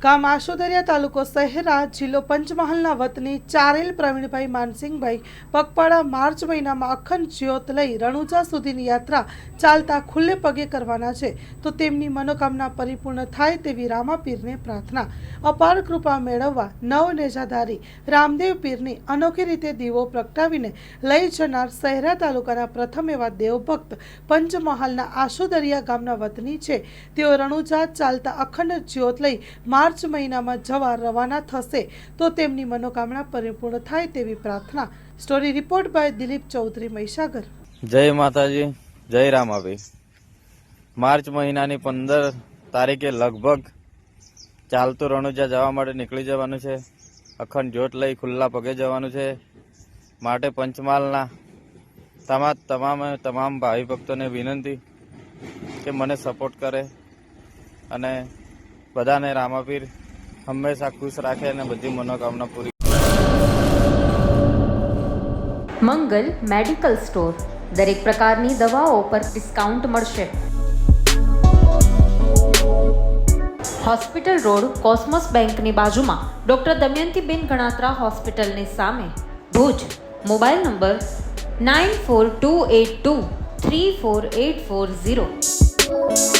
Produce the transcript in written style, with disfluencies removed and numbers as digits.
ગામ આશોદરિયા તાલુકો શહેરા જિલ્લો પંચમહાલના વતની ચારેલ પ્રવીણભાઈ માનસિંહભાઈ પગપાળા માર્ચ મહિનામાં અખંડ જ્યોત લઈ રણુજા સુધીની યાત્રા ચાલતા ખુલ્લે પગે કરવાના છે, તો તેમની મનોકામના પરિપૂર્ણ થાય તેવી રામાપીરને પ્રાર્થના. અપાર કૃપા મેળવવા નવનેજાધારી રામદેવ પીરની અનોખી રીતે દીવો પ્રગટાવીને લઈ જનાર શહેરા તાલુકાના પ્રથમ એવા દેવભક્ત પંચમહાલના આશોદરિયા ગામના વતની છે. તેઓ રણુજા ચાલતા અખંડ જ્યોત લઈ માર્ચ મહિનામાં જવા રવાના થશે, તો તેમની મનોકામના પરિપૂર્ણ થાય તેવી પ્રાર્થના. Story report by Dilip Chaudhary, Mahisagar. જય માતાજી, જય રામાભાઈ. માર્ચ મહિનાની 15 તારીખે લગભગ ચાલતું રણુજા જવા માટે નીકળી જવાનું છે. અખંડ જ્યોત લઈ ખુલ્લા પગે જવાનું છે. માટે પંચમહાલના તમામ ભાવિ ભક્તોને વિનંતી કે મને સપોર્ટ કરે અને બધાને રામાપીર હંમેશા ખુશ રાખે અને બધી મનોકામના પૂરી. મંગલ મેડિકલ સ્ટોર, દરેક પ્રકારની દવાઓ પર ડિસ્કાઉન્ટ મળશે. હોસ્પિટલ રોડ, કોસ્મોસ બેંકની બાજુમાં, ડોક્ટર દમયંતીબેન ગણાત્રા હોસ્પિટલની સામે, ભુજ. Mobile number 9428234840.